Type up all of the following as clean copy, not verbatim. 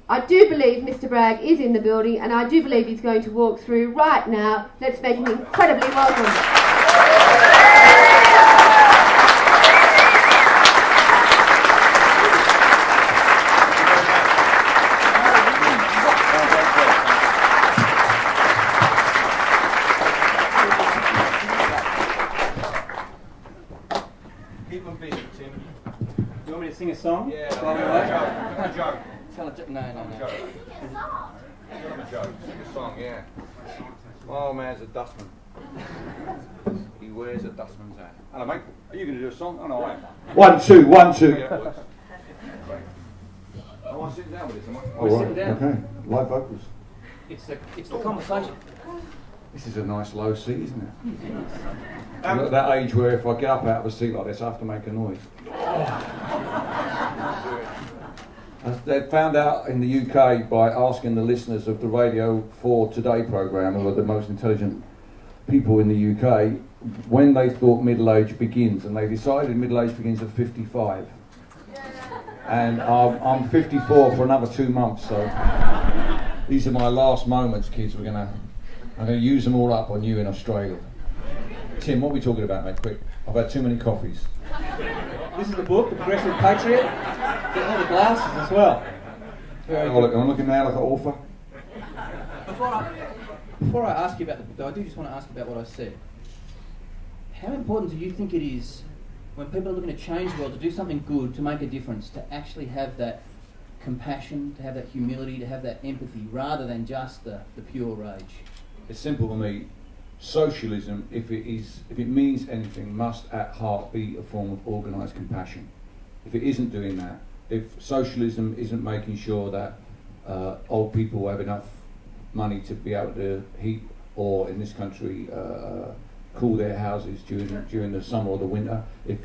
I do believe Mr. Bragg is in the building, and I do believe he's going to walk through right now. Let's make him incredibly welcome. Keep them busy, Tim. You want me to sing a song? Yeah, a joke. Tell a joke. No. Tell him a joke. Sing a song, yeah. My old man's a dustman. He wears a dustman's hat. Hello, mate. Are you going to do a song? Oh, no, I am. 1, 2, 1, 2. Yeah, I want to sit down with this, am I? Oh, sit down. Okay, live vocals. It's the conversation. This is a nice low seat, isn't it? I'm at that age where if I get up out of a seat like this, I have to make a noise. They found out in the UK by asking the listeners of the Radio 4 Today programme, who are the most intelligent people in the UK, when they thought middle age begins, and they decided middle age begins at 55. And I'm 54 for another 2 months, so these are my last moments, kids. I'm gonna use them all up on you in Australia. Tim, what are we talking about, mate? Quick. I've had too many coffees. This is the book, The Progressive Patriot. Get all the glasses as well. I'm looking now like an author. Before I ask you about the book, though, I do just want to ask you about what I said. How important do you think it is when people are looking to change the world, to do something good, to make a difference, to actually have that compassion, to have that humility, to have that empathy, rather than just the pure rage? It's simple for me. Socialism, if it means anything, must at heart be a form of organised compassion. If it isn't doing that, if socialism isn't making sure that old people have enough money to be able to heat, or in this country cool their houses during the summer or the winter, if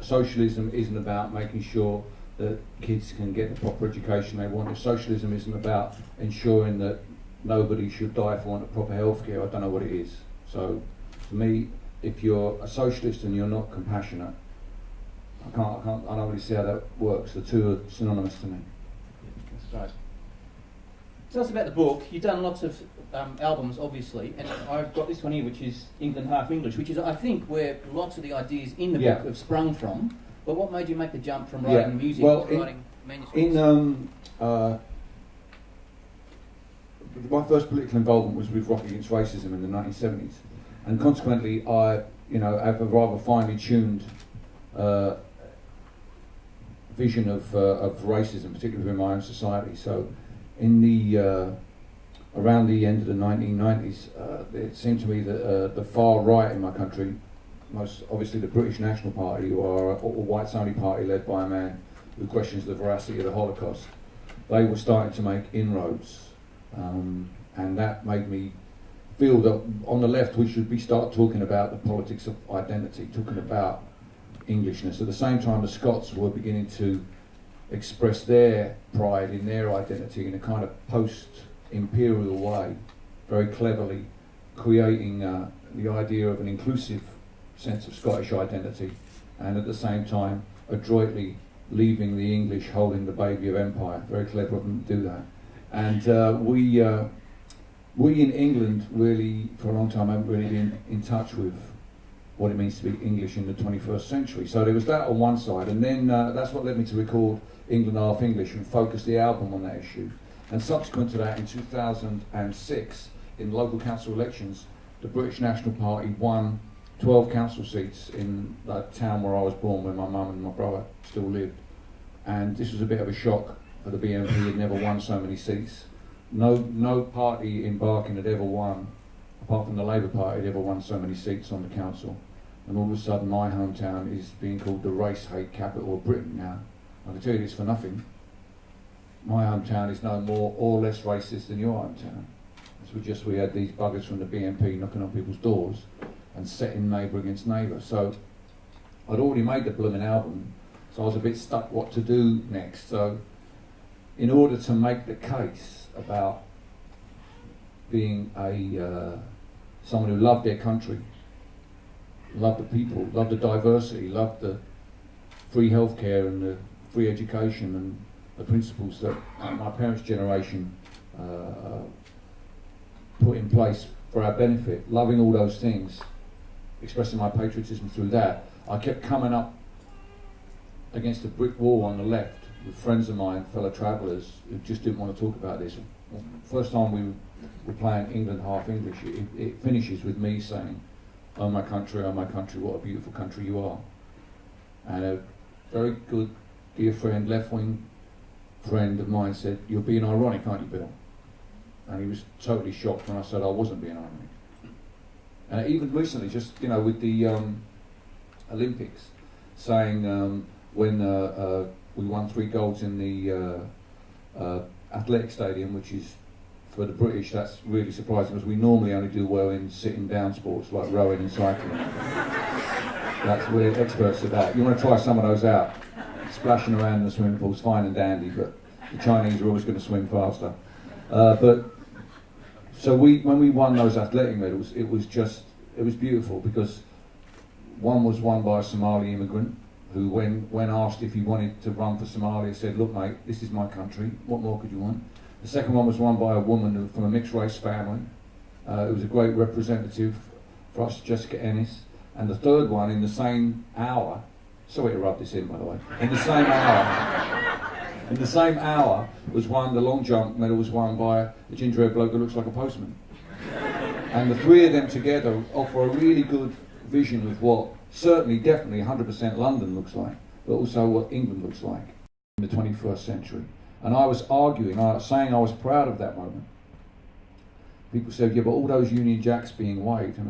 socialism isn't about making sure that kids can get the proper education they want, if socialism isn't about ensuring that nobody should die for want of proper health care, I don't know what it is. So, for me, if you're a socialist and you're not compassionate, I don't really see how that works. The two are synonymous to me. That's great. Tell us about the book. You've done lots of albums, obviously, and I've got this one here, which is England Half English, which is, I think, where lots of the ideas in the book have sprung from. But what made you make the jump from writing music to writing manuscripts? My first political involvement was with Rock Against Racism in the 1970s, and consequently I have a rather finely tuned vision of racism, particularly within my own society. So in the around the end of the 1990s, it seemed to me that the far right in my country, most obviously the British National Party, who are a whites-only party led by a man who questions the veracity of the Holocaust, they were starting to make inroads. And that made me feel that on the left we should start talking about the politics of identity, talking about Englishness. At the same time, the Scots were beginning to express their pride in their identity in a kind of post-imperial way, very cleverly creating the idea of an inclusive sense of Scottish identity, and at the same time adroitly leaving the English holding the baby of empire. Very clever of them to do that. And we in England really, for a long time, haven't really been in touch with what it means to be English in the 21st century. So there was that on one side, and then that's what led me to record England Half English and focus the album on that issue. And subsequent to that, in 2006, in local council elections, the British National Party won 12 council seats in that town where I was born, where my mum and my brother still lived. And this was a bit of a shock for the BNP. Had never won so many seats. No party in Barking had ever won, apart from the Labour Party, had ever won so many seats on the council. And all of a sudden my hometown is being called the race-hate capital of Britain now. I can tell you this for nothing. My hometown is no more or less racist than your hometown. We had these buggers from the BNP knocking on people's doors and setting neighbour against neighbour. So I'd already made the blooming album, so I was a bit stuck what to do next. So in order to make the case about being someone who loved their country, loved the people, loved the diversity, loved the free healthcare and the free education, and the principles that my parents' generation put in place for our benefit, loving all those things, expressing my patriotism through that, I kept coming up against a brick wall on the left with friends of mine, fellow travellers, who just didn't want to talk about this. First time we were playing England half English, it finishes with me saying, oh my country, what a beautiful country you are. And a very good, dear friend, left-wing friend of mine said, you're being ironic, aren't you, Bill? And he was totally shocked when I said I wasn't being ironic. And even recently, just, you know, with the Olympics, saying when we won 3 golds in the athletic stadium, which is, for the British, that's really surprising because we normally only do well in sitting down sports like rowing and cycling. We're experts at that. You want to try some of those out. Splashing around in the swimming pool's fine and dandy, but the Chinese are always going to swim faster. So when we won those athletic medals, it was beautiful because one was won by a Somali immigrant who, when asked if he wanted to run for Somalia, said, look mate, this is my country, what more could you want? The second one was won by a woman from a mixed race family. It was a great representative for us, Jessica Ennis. And the third one, in the same hour, sorry to rub this in by the way, in the same hour was won, the long jump medal was won by a ginger-haired bloke that looks like a postman. And the 3 of them together offer a really good vision of what certainly, definitely 100% London looks like, but also what England looks like in the 21st century. And I was arguing, saying I was proud of that moment. People said, yeah, but all those Union Jacks being waved. And